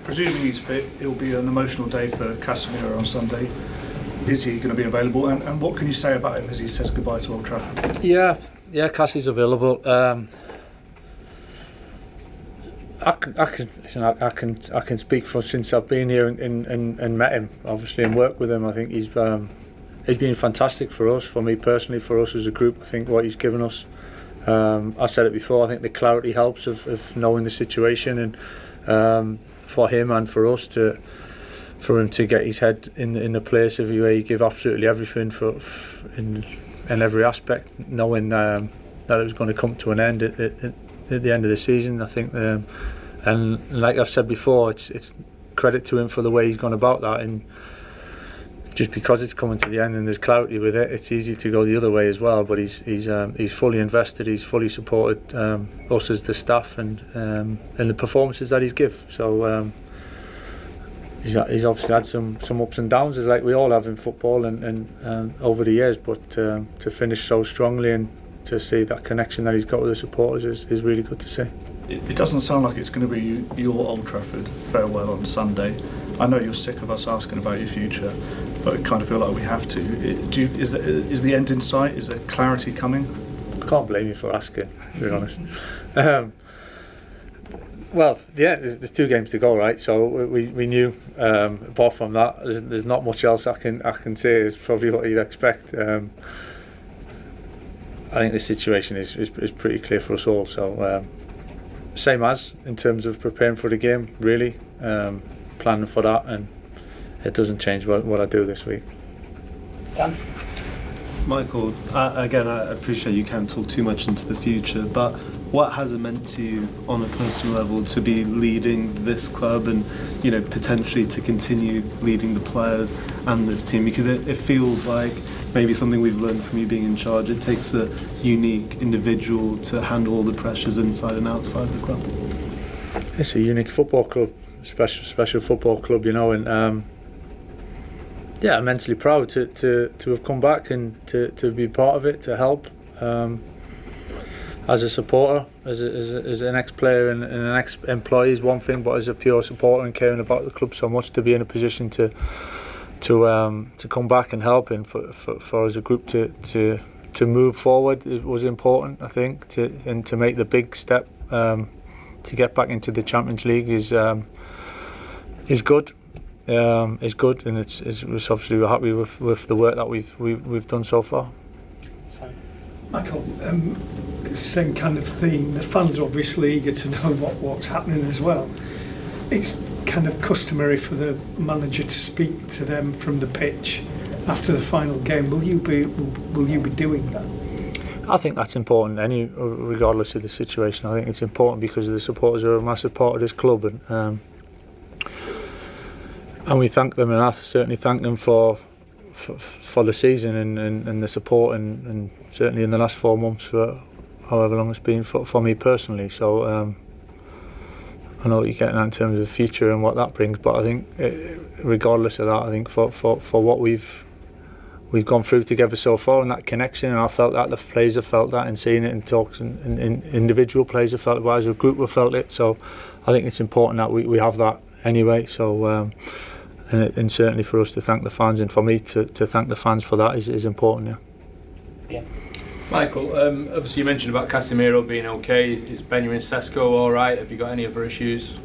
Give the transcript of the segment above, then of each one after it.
Presuming he's fit, it'll be an emotional day for Casemiro on Sunday. Is he going to be available? And what can you say about him as he says goodbye to Old Trafford? Yeah, Cassie's available. I can speak for since I've been here and met him, obviously, and worked with him. I think he's been fantastic for us, for me personally, for us as a group. I think what he's given us. I've said it before. I think the clarity helps of knowing the situation, and for him and for us for him to get his head in the place of where he give absolutely everything in every aspect, knowing that it was going to come to an end at the end of the season. I think, and like I've said before, it's credit to him for the way he's gone about that, and just because it's coming to the end and there's clarity with it, it's easy to go the other way as well. But he's fully invested, he's fully supported us as the staff and the performances that he's give. So he's obviously had some ups and downs, as like we all have in football and over the years. But to finish so strongly and to see that connection that he's got with the supporters is really good to see. It doesn't sound like it's going to be your Old Trafford farewell on Sunday. I know you're sick of us asking about your future, but I kind of feel like we have to. Is the end in sight? Is there clarity coming? I can't blame you for asking, to be honest. Well, yeah, there's 2 games to go, right? So we knew. Apart from that, there's not much else I can say. Is probably what you'd expect. I think the situation is pretty clear for us all. So same as in terms of preparing for the game, really. Planning for that, and it doesn't change what I do this week. Dan? Michael, again, I appreciate you can't talk too much into the future, but what has it meant to you on a personal level to be leading this club and, you know, potentially to continue leading the players and this team? Because it feels like maybe something we've learned from you being in charge. It takes a unique individual to handle all the pressures inside and outside the club. It's a unique football club. Special football club, you know, and I'm immensely proud to have come back and to be part of it, to help as a supporter, as an ex-player and an ex-employee is one thing, but as a pure supporter and caring about the club so much, to be in a position to come back and help, and for as a group to move forward, it was important, I think, to make the big step. To get back into the Champions League is good. Is good, and it's obviously we're happy with the work that we've done so far. So, Michael, same kind of theme. The fans are obviously eager to know what's happening as well. It's kind of customary for the manager to speak to them from the pitch after the final game. Will you be doing that? I think that's important, regardless of the situation. I think it's important because the supporters are a massive part of this club, and we thank them, and I certainly thank them for the season and the support, and certainly in the last 4 months for however long it's been for me personally. So I know what you're getting at in terms of the future and what that brings, but I think regardless of that, I think for what we've gone through together so far, and that connection, and I felt that, the players have felt that, and seeing it in talks, and individual players have felt it, but as a group we've felt it. So I think it's important that we have that anyway. So and certainly for us to thank the fans, and for me to thank the fans for that is important. Yeah. Michael, obviously you mentioned about Casemiro being okay. Is Benjamin Sesko all right? Have you got any other issues?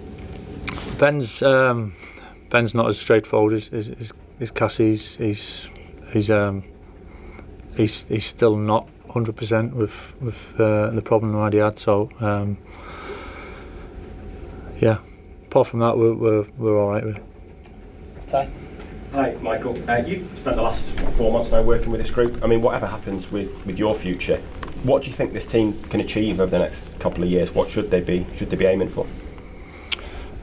Ben's not as straightforward as Cassie's. He's still not 100% with the problem that he had. So apart from that, we're all right with it. Hi, Michael. You've spent the last 4 months now working with this group. I mean, whatever happens with your future, what do you think this team can achieve over the next couple of years? What should they be aiming for?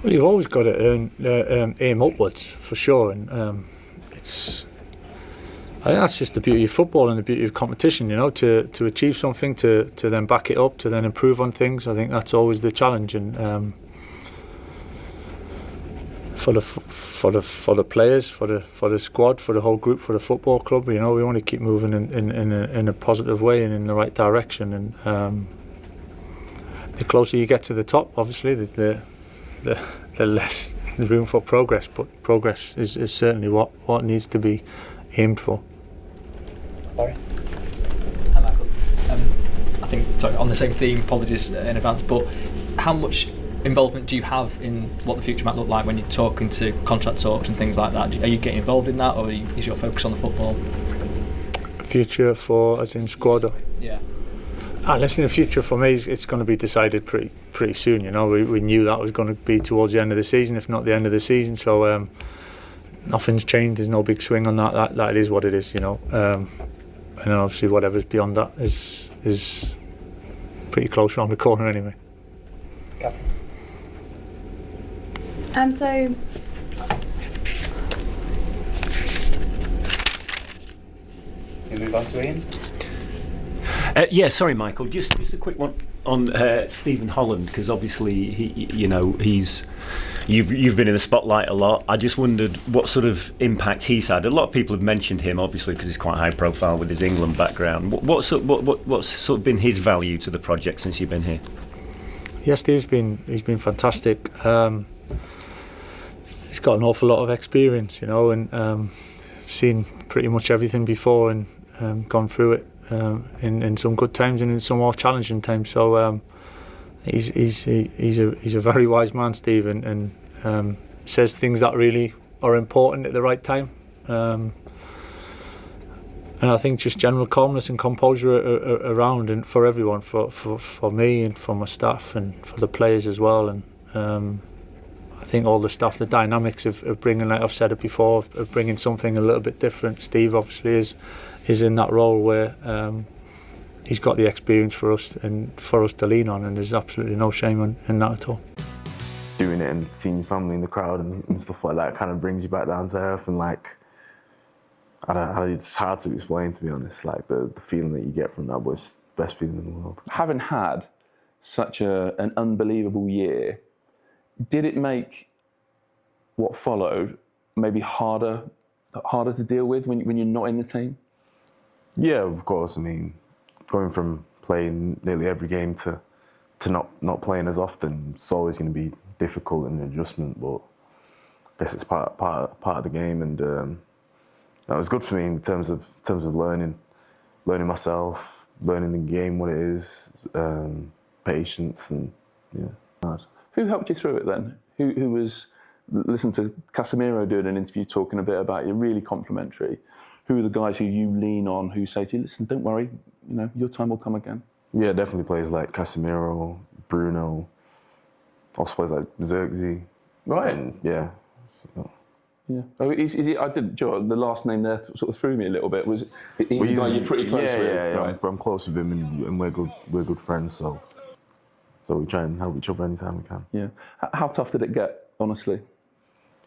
Well, you've always got to aim upwards for sure, and I think that's just the beauty of football and the beauty of competition, you know, to achieve something, to then back it up, to then improve on things. I think that's always the challenge, and for the players, for the squad, for the whole group, for the football club, you know, we want to keep moving in a positive way and in the right direction. And the closer you get to the top, obviously, the the less room for progress. But progress is certainly what needs to be aimed for. Laurie? Hi, Michael. I think, sorry, on the same theme, apologies in advance, but how much involvement do you have in what the future might look like when you're talking to contract talks and things like that? Are you getting involved in that, or is your focus on the football? Future for, as in squad? Or? Yeah. Listen, the future for me, it's going to be decided pretty soon. You know, we knew that was going to be towards the end of the season, if not the end of the season. So nothing's changed. There's no big swing on that. That is what it is. You know, and then obviously whatever's beyond that is pretty close around the corner anyway. Catherine? So We move on to Ian. Yeah, sorry, Michael. Just a quick one on Stephen Holland, because obviously you've been in the spotlight a lot. I just wondered what sort of impact he's had. A lot of people have mentioned him, obviously, because he's quite high profile with his England background. What's sort of been his value to the project since you've been here? Yeah, he's been fantastic. He's got an awful lot of experience, you know, and seen pretty much everything before and gone through it in some good times and in some more challenging times. So he's a very wise man, Steve, and says things that really are important at the right time. And I think just general calmness and composure around and for everyone, for me and for my staff and for the players as well. And I think all the stuff, the dynamics of bringing, like I've said it before, of bringing something a little bit different. Steve obviously is in that role where he's got the experience for us and for us to lean on, and there's absolutely no shame in that at all. Doing it and seeing your family in the crowd and stuff like that kind of brings you back down to earth, and like, I don't know, it's hard to explain, to be honest. Like the feeling that you get from that was the best feeling in the world. Having had such an unbelievable year, did it make what followed maybe harder to deal with when you're not in the team? Yeah, of course. I mean, going from playing nearly every game to not playing as often, it's always going to be difficult and an adjustment. But I guess it's part of the game, and it was good for me in terms of learning myself, learning the game, what it is, patience, and yeah, hard. Who helped you through it then? Who was? Listen to Casemiro doing an interview talking a bit about you, really complimentary. Who are the guys who you lean on, who say to you, listen, don't worry, you know, your time will come again? Yeah, definitely players like Casemiro, Bruno, also players like Xerxes. Right. And, yeah. Yeah. Oh, is he? I didn't. Joe, the last name there sort of threw me a little bit. Was he's a guy you're pretty close with? Yeah. Right. I'm close with him, and we're good friends. So we try and help each other anytime we can. Yeah. How tough did it get, honestly?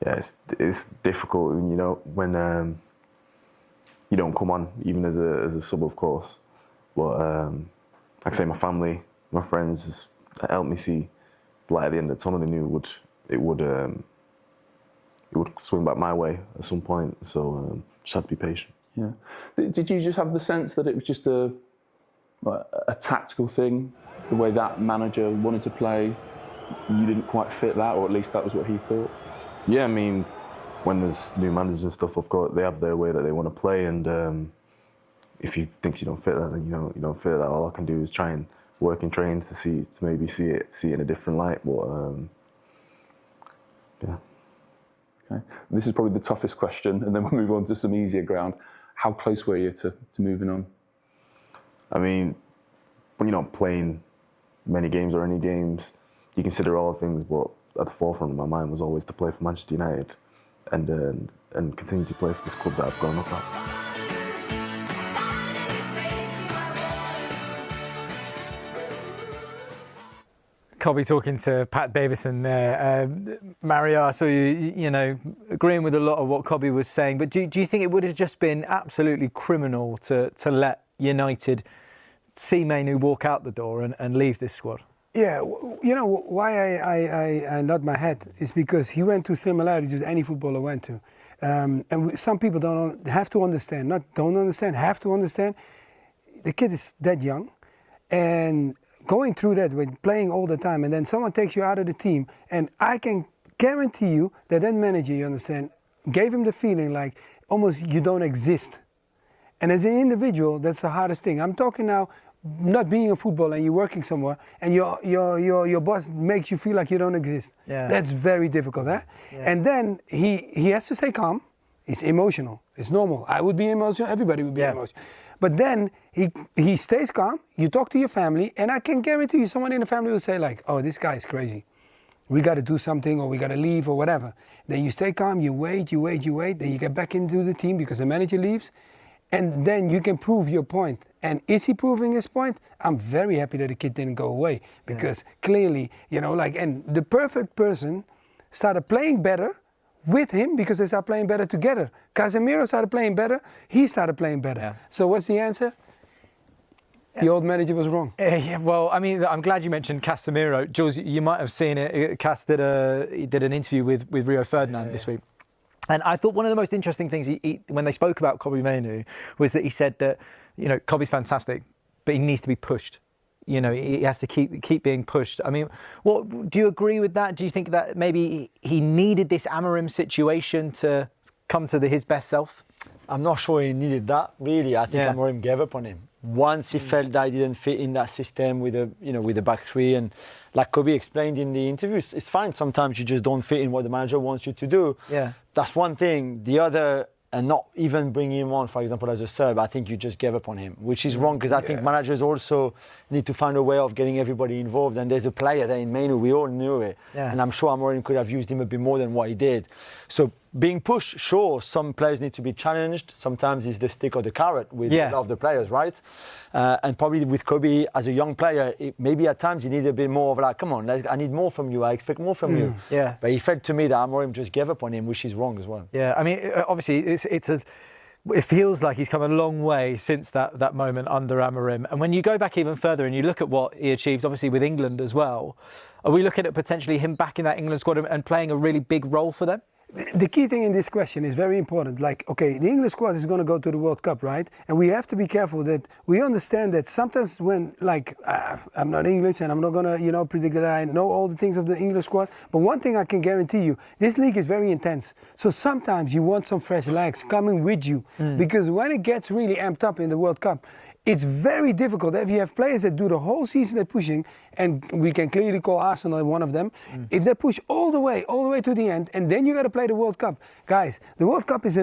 Yeah, it's difficult, you know, when you don't come on, even as a sub, of course. But like I say, my family, my friends helped me see light at the end of the tunnel. They knew it would swing back my way at some point. So just had to be patient. Yeah. Did you just have the sense that it was just a tactical thing, the way that manager wanted to play? You didn't quite fit that, or at least that was what he thought? Yeah, I mean, when there's new managers and stuff, of course, they have their way that they want to play, and if you think you don't fit that, then you don't fit that. All I can do is try and work in training to maybe see it in a different light. But yeah. Okay. This is probably the toughest question, and then we'll move on to some easier ground. How close were you to moving on? I mean, when you're not playing many games or any games, you consider all things, but at the forefront of my mind was always to play for Manchester United and continue to play for this club that I've grown up at. Cobby talking to Pat Davison there. Mario, I saw you agreeing with a lot of what Cobby was saying, but do you think it would have just been absolutely criminal to let United see Mainoo walk out the door and leave this squad? Yeah, you know why I nod my head is because he went to similarities any footballer went to, and some people have to understand. The kid is that young, and going through that with playing all the time, and then someone takes you out of the team, and I can guarantee you that manager, you understand, gave him the feeling like almost you don't exist. And as an individual, that's the hardest thing. I'm talking now, not being a footballer and you're working somewhere, and your boss makes you feel like you don't exist. Yeah. That's very difficult, huh? Yeah. And then he has to stay calm. He's emotional. It's normal. I would be emotional. Everybody would be emotional. But then he stays calm. You talk to your family, and I can guarantee you, someone in the family will say like, "Oh, this guy is crazy. We got to do something, or we got to leave, or whatever." Then you stay calm. You wait. Then you get back into the team because the manager leaves, and then you can prove your point. And is he proving his point? I'm very happy that the kid didn't go away, because clearly, you know, like, and the perfect person started playing better with him because they started playing better together. Casemiro started playing better. He started playing better. Yeah. So what's the answer? The old manager was wrong. Yeah, well, I mean, I'm glad you mentioned Casemiro. Jules, you might have seen it. Cas did an interview with Rio Ferdinand this week. And I thought one of the most interesting things when they spoke about Kobbie Mainoo was that he said that, you know, Kobbie's fantastic, but he needs to be pushed. You know, he has to keep being pushed. I mean, what do you agree with that? Do you think that maybe he needed this Amorim situation to come to his best self? I'm not sure he needed that, really. I think Amorim gave up on him. Once he felt that he didn't fit in that system with the back three, and like Kobbie explained in the interviews, it's fine. Sometimes you just don't fit in what the manager wants you to do. Yeah. That's one thing. The other, and not even bringing him on, for example, as a sub, I think you just gave up on him, which is wrong, because I think managers also need to find a way of getting everybody involved. And there's a player there in Mainoo, we all knew it. Yeah. And I'm sure Amorim could have used him a bit more than what he did. So being pushed, sure, some players need to be challenged. Sometimes it's the stick or the carrot with a lot of the players, right? And probably with Kobbie, as a young player, maybe at times he needed a bit more of like, come on, I need more from you. I expect more from you. Yeah. But he felt to me that Amorim just gave up on him, which is wrong as well. Yeah, I mean, obviously, it feels like he's come a long way since that moment under Amorim. And when you go back even further and you look at what he achieved, obviously with England as well, are we looking at potentially him back in that England squad and playing a really big role for them? The key thing in this question is very important. Like, okay, the English squad is going to go to the World Cup, right? And we have to be careful that we understand that sometimes when, like, I'm not English and I'm not going to, predict that I know all the things of the English squad. But one thing I can guarantee you, this league is very intense. So sometimes you want some fresh legs coming with you. Because when it gets really amped up in the World Cup, it's very difficult. If you have players that do the whole season they're pushing, and we can clearly call Arsenal one of them, if they push all the way to the end, and then you got to play the World Cup. Guys, the World Cup is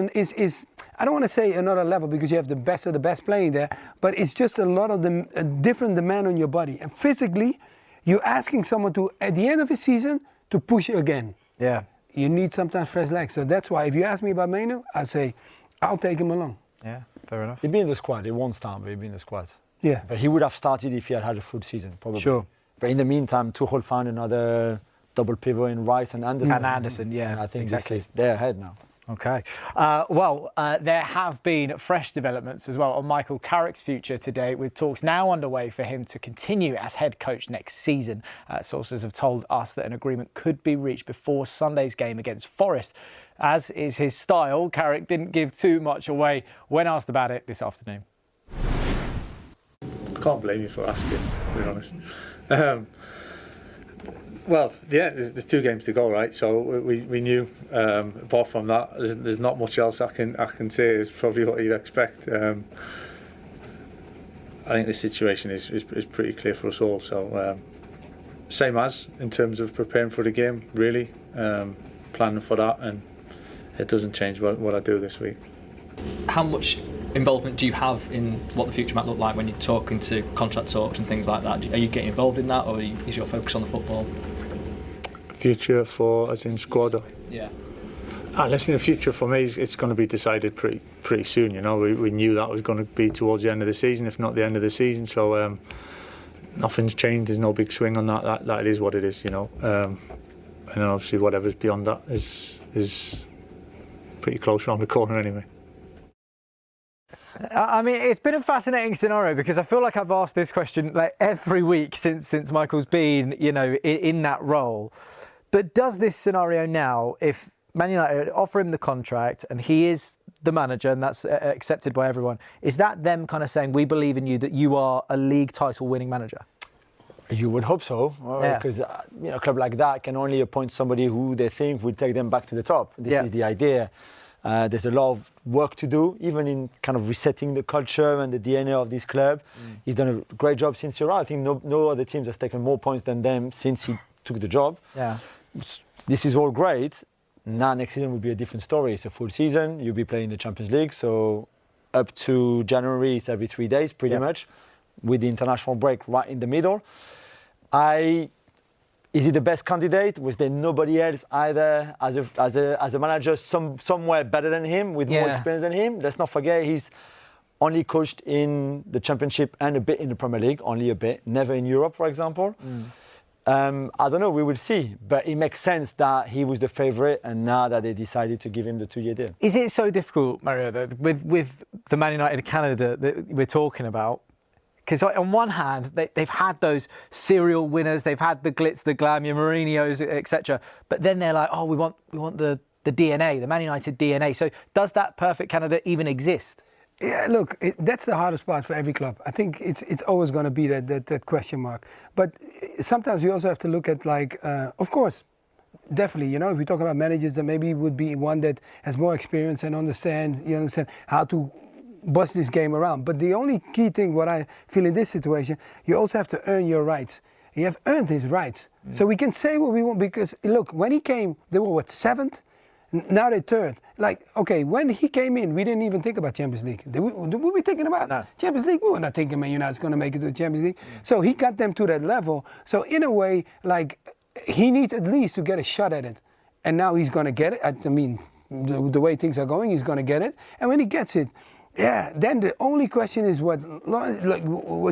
I don't want to say another level, because you have the best of the best playing there, but it's just a lot of a different demand on your body. And physically, you're asking someone to, at the end of the season, to push again. Yeah. You need sometimes fresh legs. So that's why if you ask me about Mainoo, I say, I'll take him along. Yeah, fair enough. He'd be in the squad. He won't start, but he'd be in the squad. Yeah. But he would have started if he had a full season, probably. Sure. But in the meantime, Tuchel found another double pivot in Rice and Anderson. And Anderson, yeah. And I think exactly. they're ahead now. Okay. There have been fresh developments as well on Michael Carrick's future today, with talks now underway for him to continue as head coach next season. Sources have told us that an agreement could be reached before Sunday's game against Forest. As is his style, Carrick didn't give too much away when asked about it this afternoon. I can't blame you for asking, to be honest. Well, yeah, there's 2 games to go, right? So we knew. Apart from that, there's not much else I can say. Is probably what you'd expect. I think the situation is pretty clear for us all. So same as in terms of preparing for the game, really, planning for that, and it doesn't change what I do this week. How much involvement do you have in what the future might look like when you're talking to contract talks and things like that? Are you getting involved in that, or is your focus on the football? Future for, as in squad? Yeah. Listen, the future for me, it's going to be decided pretty soon. You know, we knew that was going to be towards the end of the season, if not the end of the season. So nothing's changed. There's no big swing on that. That is what it is. You know, and obviously whatever's beyond that is pretty close around the corner anyway. I mean, it's been a fascinating scenario, because I feel like I've asked this question like every week since Michael's been, in that role. But does this scenario now, if Man United offer him the contract and he is the manager and that's accepted by everyone, is that them kind of saying, we believe in you, that you are a league title winning manager? You would hope so, because a club like that can only appoint somebody who they think will take them back to the top. This is the idea. There's a lot of work to do, even in kind of resetting the culture and the DNA of this club. He's done a great job since he arrived. I think no other teams has taken more points than them since he took the job. Yeah. This is all great. Now next season will be a different story. It's a full season. You'll be playing the Champions League, so up to January it's every 3 days pretty much, with the international break right in the middle. Is he the best candidate? Was there nobody else either as a manager somewhere better than him with more experience than him? Let's not forget he's only coached in the Championship and a bit in the Premier League, only a bit, never in Europe, for example. I don't know, we will see. But it makes sense that he was the favourite and now that they decided to give him the 2-year deal. Is it so difficult, Mario, that with the Man United Canada that we're talking about? Because on one hand, they've had those serial winners, they've had the glitz, the glam, your Mourinho's, etc. But then they're like, oh, we want the DNA, the Man United DNA. So does that perfect Canada even exist? Yeah, look, that's the hardest part for every club. I think it's always going to be that question mark. But sometimes you also have to look at, like, of course, definitely, if we talk about managers, that maybe would be one that has more experience and understand how to bust this game around. But the only key thing, what I feel in this situation, you also have to earn your rights. He have earned his rights. So we can say what we want, because, look, when he came, they were, 7th? Now they're 3rd. Like, okay, when he came in, we didn't even think about Champions League. Were we thinking about Champions League? We were not thinking Man United's going to make it to the Champions League. So he got them to that level. So in a way, like, he needs at least to get a shot at it. And now he's going to get it. I mean, the way things are going, he's going to get it. And when he gets it, then the only question is what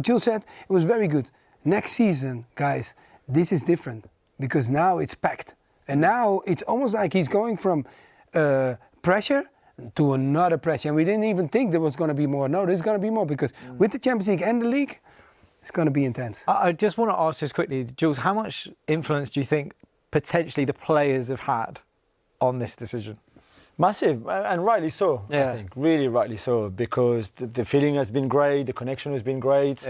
Jules said. It was very good. Next season, guys, this is different because now it's packed. And now it's almost like he's going from pressure to another pressure. And we didn't even think there was going to be more. No, there's going to be more because with the Champions League and the league, it's going to be intense. I just want to ask just quickly, Jules, how much influence do you think potentially the players have had on this decision? Massive, and rightly so, I think. Really rightly so, because the feeling has been great, the connection has been great.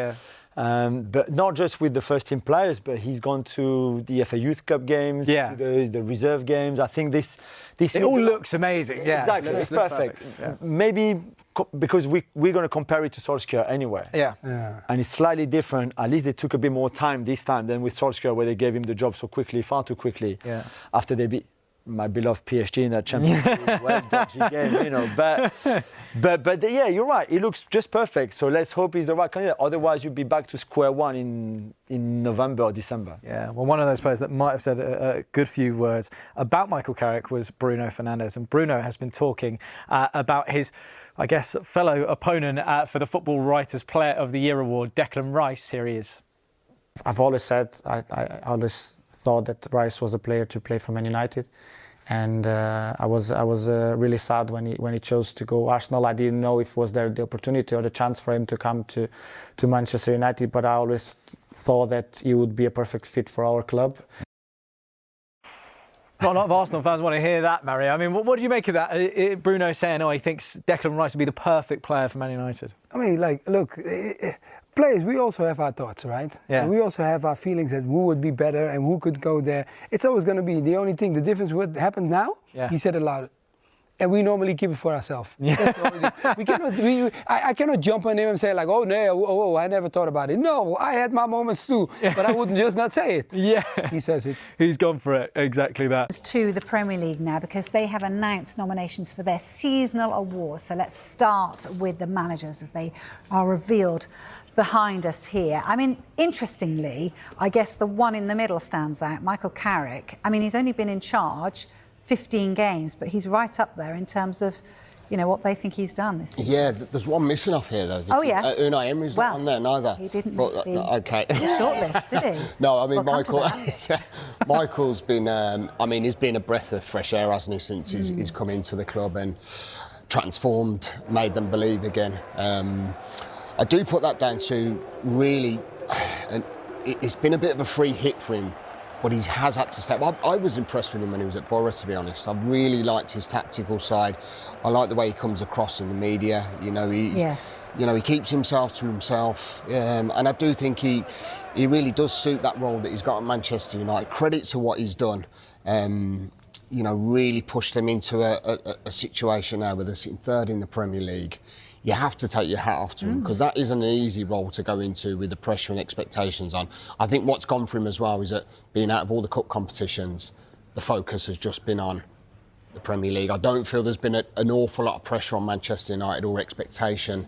But not just with the first team players, but he's gone to the FA Youth Cup games, to the reserve games. I think this it all looks amazing. Yeah, exactly, it's perfect. Maybe because we're going to compare it to Solskjaer anyway. And it's slightly different. At least they took a bit more time this time than with Solskjaer, where they gave him the job so quickly, far too quickly. After they beat my beloved PSG in that Champions League, well, dodgy game, But yeah, you're right. It looks just perfect. So let's hope he's the right candidate. Otherwise, you'd be back to square one in November or December. Yeah. Well, one of those players that might have said a good few words about Michael Carrick was Bruno Fernandes, and Bruno has been talking about his, I guess, fellow opponent for the Football Writers Player of the Year award, Declan Rice. Here he is. I've always said I always thought that Rice was a player to play for Man United. And I was really sad when he chose to go Arsenal. I didn't know if was there the opportunity or the chance for him to come to Manchester United, but I always thought that he would be a perfect fit for our club. Not a lot of Arsenal fans want to hear that, Mario. I mean, what do you make of that? Bruno saying, he thinks Declan Rice would be the perfect player for Man United. I mean, like, look, players, we also have our thoughts, right? Yeah. And we also have our feelings that who would be better and who could go there. It's always going to be the only thing. The difference what happened now, he said it loud. And we normally keep it for ourselves. We cannot. I cannot jump on him and say like, oh no, I never thought about it. No, I had my moments too, but I wouldn't just not say it. Yeah, he says it. He's gone for it. Exactly that. To the Premier League now because they have announced nominations for their seasonal awards. So let's start with the managers as they are revealed behind us here. I mean, interestingly, I guess the one in the middle stands out, Michael Carrick. I mean, he's only been in charge 15 games, but he's right up there in terms of, what they think he's done this season. Yeah, there's one missing off here, though. Oh, yeah. Unai Emery's not on there, neither. He didn't okay. shortlist, did he? No, I mean, Michael's been, he's been a breath of fresh air, hasn't he, since he's come into the club and transformed, made them believe again. I do put that down to really, and it's been a bit of a free hit for him but he has had to step up. I was impressed with him when he was at Borough, to be honest. I really liked his tactical side. I like the way he comes across in the media. You know, he keeps himself to himself, and I do think he really does suit that role that he's got at Manchester United. Credit to what he's done. You know, really pushed them into a situation now where they're sitting third in the Premier League. You have to take your hat off to him, because that isn't an easy role to go into with the pressure and expectations on. I think what's gone for him as well is that being out of all the cup competitions, the focus has just been on the Premier League. I don't feel there's been an awful lot of pressure on Manchester United or expectation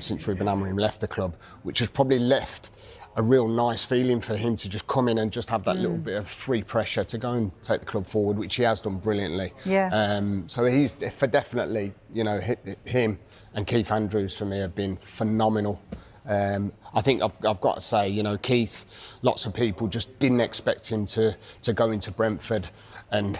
since Ruben Amorim left the club, which has probably left a real nice feeling for him to just come in and just have that little bit of free pressure to go and take the club forward, which he has done brilliantly. So he's definitely, you know, him and Keith Andrews for me have been phenomenal. I think I've got to say, you know, Keith, lots of people just didn't expect him to go into Brentford and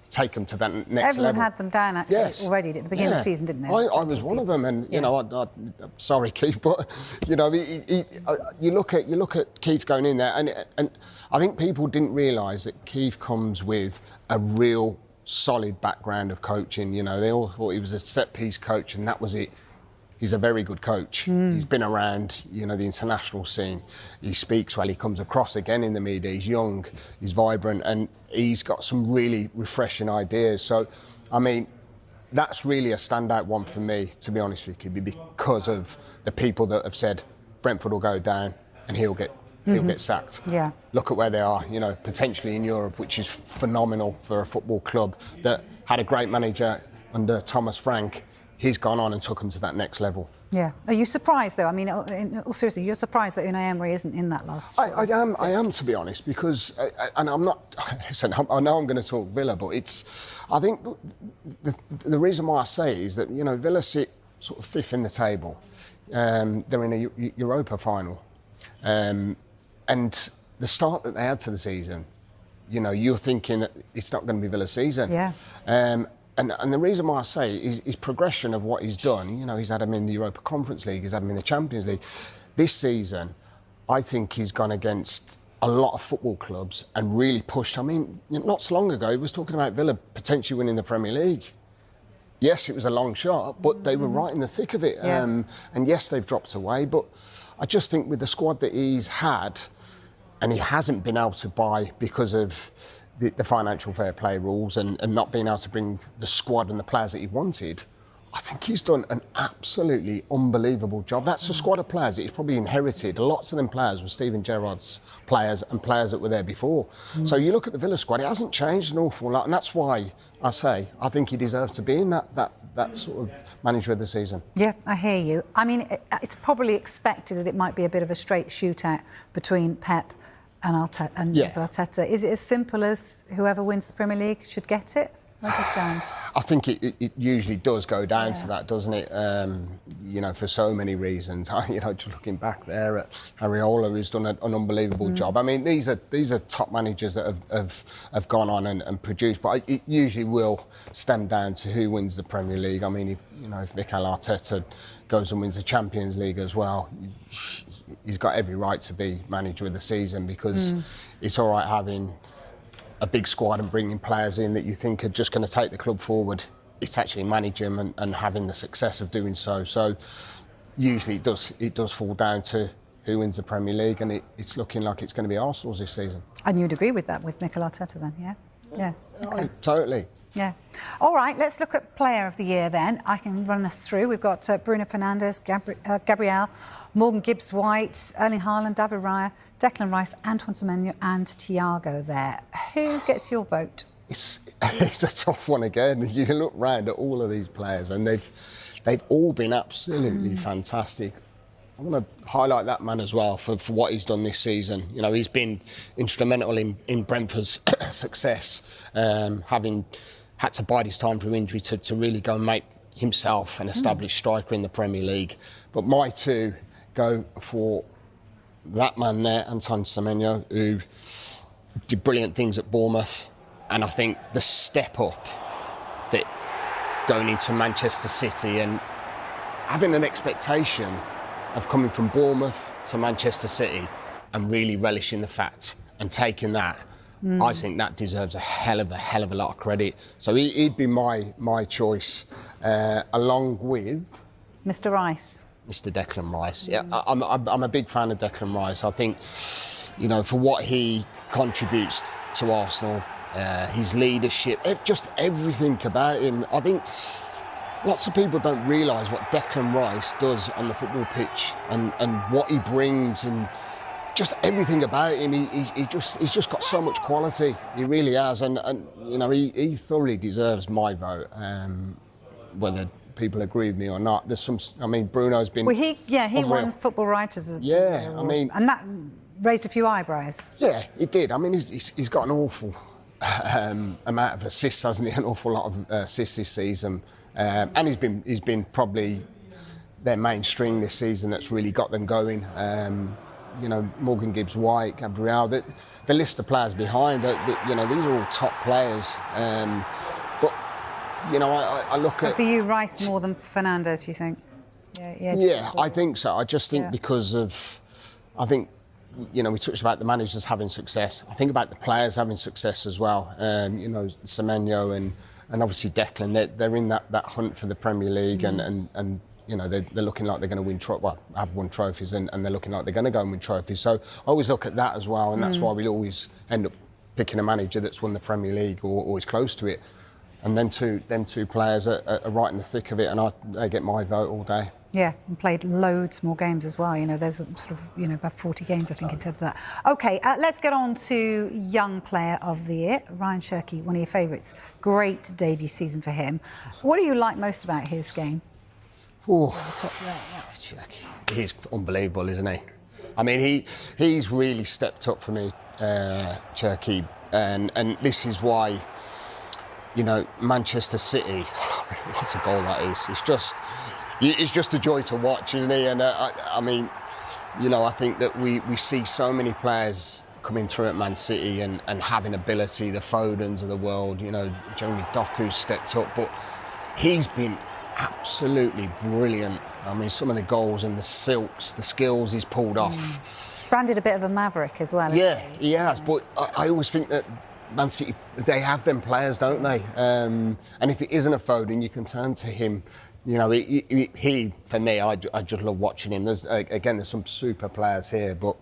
take them to that next level. Everyone had them down actually already at the beginning of the season, didn't they? I was one of them, and you know, I'm sorry, Keith, but you know, you look at Keith going in there, and I think people didn't realise that Keith comes with a real solid background of coaching. You know, they all thought he was a set-piece coach, and that was it. He's a very good coach. He's been around, you know, the international scene. He speaks well. He comes across again in the media. He's young, he's vibrant, and he's got some really refreshing ideas. So, I mean, that's really a standout one for me, to be honest with you, because of the people that have said Brentford will go down and he'll get sacked. Yeah. Look at where they are, you know, potentially in Europe, which is phenomenal for a football club that had a great manager under Thomas Frank. He's gone on and took them to that next level. Yeah. Are you surprised, though? I mean, seriously, you're surprised that Unai Emery isn't in that last? I am, to be honest, because, and I'm not. Listen, I know I'm going to talk Villa, but I think the reason why I say it is that, you know, Villa sit sort of fifth in the table. They're in a Europa final, and the start that they had to the season, you know, you're thinking that it's not going to be Villa's season. Yeah. And the reason why I say is his progression of what he's done. You know, he's had him in the Europa Conference League, he's had him in the Champions League. This season, I think he's gone against a lot of football clubs and really pushed. I mean, not so long ago, he was talking about Villa potentially winning the Premier League. Yes, it was a long shot, but they were right in the thick of it. Yeah. And yes, they've dropped away, but I just think with the squad that he's had, and he hasn't been able to buy because of the financial fair play rules and not being able to bring the squad and the players that he wanted, I think he's done an absolutely unbelievable job. That's a squad of players that he's probably inherited. Lots of them players were Steven Gerrard's players and players that were there before. So you look at the Villa squad, it hasn't changed an awful lot, and that's why I say I think he deserves to be in that sort of manager of the season. Yeah, I hear you. I mean, it's probably expected that it might be a bit of a straight shootout between Pep and Arteta. Is it as simple as whoever wins the Premier League should get it? Where do you stand? I think it usually does go down to that, doesn't it? You know, for so many reasons. You know, just looking back there at Areola, who's done an unbelievable job. I mean, these are top managers that have gone on and produced, but it usually will stem down to who wins the Premier League. I mean, if Mikel Arteta goes and wins the Champions League as well, he's got every right to be manager of the season, because it's all right having a big squad and bringing players in that you think are just going to take the club forward. It's actually managing them and having the success of doing so. So usually it does fall down to who wins the Premier League, and it's looking like it's going to be Arsenal's this season. And you'd agree with that with Mikel Arteta then, yeah? Yeah. Okay. Totally. Yeah. All right, let's look at Player of the Year then. I can run us through. We've got Bruno Fernandes, Gabriel, Morgan Gibbs-White, Erling Haaland, David Raya, Declan Rice, Antoine Semenyo and Thiago there. Who gets your vote? It's a tough one again. You look round at all of these players and they've all been absolutely fantastic. I want to highlight that man as well for what he's done this season. You know, he's been instrumental in Brentford's success, having had to bide his time through injury to really go and make himself an established striker in the Premier League. But my two go for that man there, Antoine Semenyo, who did brilliant things at Bournemouth. And I think the step up that going into Manchester City and having an expectation of coming from Bournemouth to Manchester City and really relishing the fact and taking that, I think that deserves a hell of a lot of credit. So he'd be my choice, along with Mr. Rice. Mr. Declan Rice. Yeah, I'm a big fan of Declan Rice. I think, you know, for what he contributes to Arsenal, his leadership, just everything about him. I think lots of people don't realise what Declan Rice does on the football pitch and what he brings and just everything about him. He's just got so much quality. He really has, and you know, he thoroughly deserves my vote. Whether people agree with me or not, there's some. I mean, Bruno's been. Well, he unreal. won Football Writers. Yeah, I mean, and that raised a few eyebrows. Yeah, it did. I mean, he's got an awful amount of assists, hasn't he? An awful lot of assists this season, and he's been probably their main string this season that's really got them going. You know, Morgan Gibbs-White, Gabriel, the list of players behind, you know, these are all top players. But, you know, I look at... And for you, Rice more than Fernandes, you think? Yeah, I think so. I just think because of... I think, you know, we touched about the managers having success. I think about the players having success as well. You know, Semenyo and obviously Declan, they're in that hunt for the Premier League and you know, they're looking like they're going to win, have won trophies and they're looking like they're going to go and win trophies. So I always look at that as well, and that's why we always end up picking a manager that's won the Premier League or is close to it. And them two players are right in the thick of it, and they get my vote all day. Yeah, and played loads more games as well. You know, there's sort of, you know, about 40 games, I think, in terms of that. OK, let's get on to Young Player of the Year. Ryan Cherky, one of your favourites. Great debut season for him. What do you like most about his game? He's unbelievable, isn't he? I mean, he's really stepped up for me, Cherky, and this is why, you know, Manchester City. What a goal that is! It's just a joy to watch, isn't he? And I mean, you know, I think that we see so many players coming through at Man City and having ability, the Fodens of the world. You know, Jeremy Doku's stepped up, but he's been absolutely brilliant. I mean, some of the goals and the skills he's pulled off. Branded a bit of a maverick as well. Yeah, he has. But I always think that Man City, they have them players, don't they? And if it isn't a Foden, you can turn to him. You know, he for me, I just love watching him. There's some super players here, but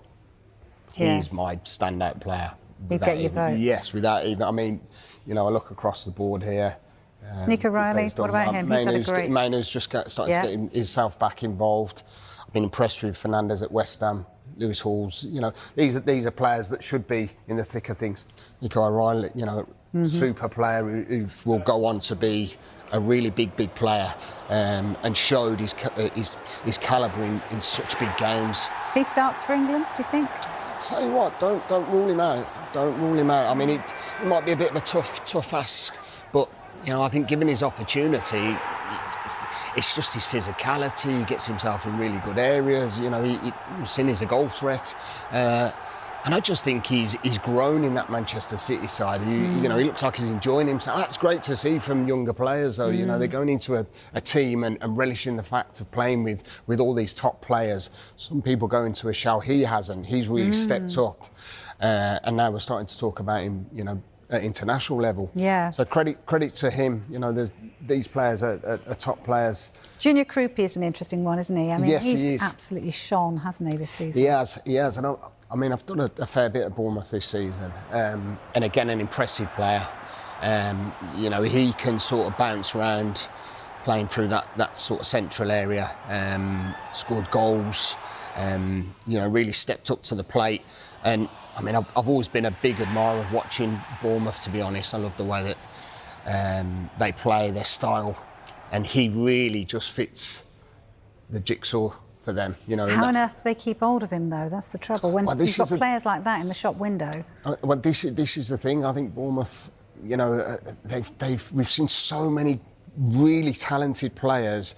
he's my standout player. You get your vote. Yes, without even. I mean, you know, I look across the board here. Nico Riley, what about him? He's had a great... Mainoo's just started to get himself back involved. I've been impressed with Fernandes at West Ham, Lewis Hall's. You know, these are players that should be in the thick of things. Nico Riley, you know, super player who will go on to be a really big player, and showed his calibre in such big games. He starts for England, do you think? I'll tell you what, don't rule him out. Don't rule him out. I mean, it might be a bit of a tough ask, but you know, I think given his opportunity, it's just his physicality. He gets himself in really good areas. You know, we've seen he's a goal threat, and I just think he's grown in that Manchester City side. You know, he looks like he's enjoying himself. That's great to see from younger players, though. You know, they're going into a team and relishing the fact of playing with all these top players. Some people go into a shell. He hasn't. He's really stepped up, and now we're starting to talk about him. You know, at international level. Yeah. So credit to him. You know, these players are top players. Junior Krupi is an interesting one, isn't he? I mean, yes, he's absolutely shone, hasn't he, this season? He has. And I mean, I've done a fair bit at Bournemouth this season, and again, an impressive player. You know, he can sort of bounce around, playing through that sort of central area. Scored goals. You know, really stepped up to the plate. And I mean, I've always been a big admirer of watching Bournemouth, to be honest. I love the way that they play, their style, and he really just fits the jigsaw for them. You know. How on earth do they keep hold of him, though? That's the trouble. When you've got players like that in the shop window. Well, this is the thing. I think Bournemouth, you know, we've seen so many really talented players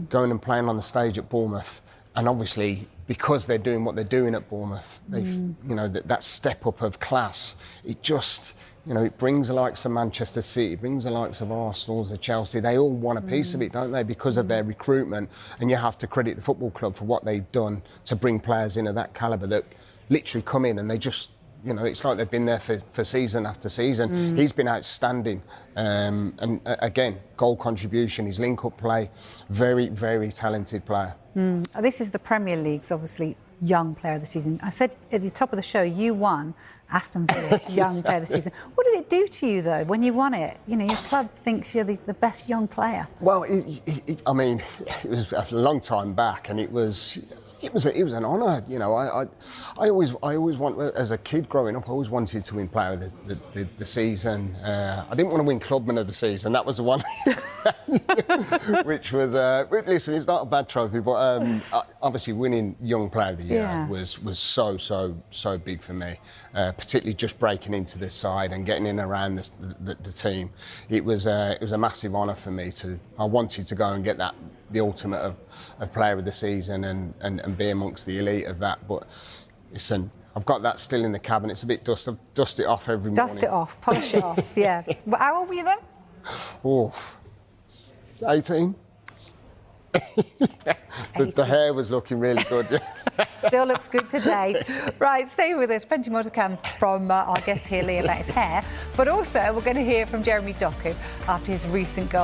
going and playing on the stage at Bournemouth, and obviously, because they're doing what they're doing at Bournemouth, they've, you know, that step up of class, it just, you know, it brings the likes of Manchester City, it brings the likes of Arsenal, the Chelsea, they all want a piece of it, don't they, because of their recruitment. And you have to credit the football club for what they've done to bring players in of that calibre that literally come in and they just you know, it's like they've been there for season after season. He's been outstanding. And again, goal contribution, his link-up play, very, very talented player. This is the Premier League's, obviously, young player of the season. I said at the top of the show, you won Aston Villa's young player of the season. What did it do to you, though, when you won it? You know, your club thinks you're the best young player. Well, I mean, it was a long time back, and it was an honour. You know, I always want, as a kid growing up, I always wanted to win Player of the Season. I didn't want to win Clubman of the Season. That was the one, which was listen, it's not a bad trophy, but obviously winning Young Player of the Year was so big for me. Particularly just breaking into this side and getting in around the team. It was a massive honour for me. I wanted to go and get the ultimate of Player of the Season and be amongst the elite of that. But listen, I've got that still in the cabinet. It's a bit dust. I dust it off every morning. Dust it off, polish it off, yeah. How old were you then? Oh, 18. The hair was looking really good. Still looks good today. Right, stay with us. Plenty more to come from our guest here, Lee, about his hair. But also, we're going to hear from Jeremy Doku after his recent goal.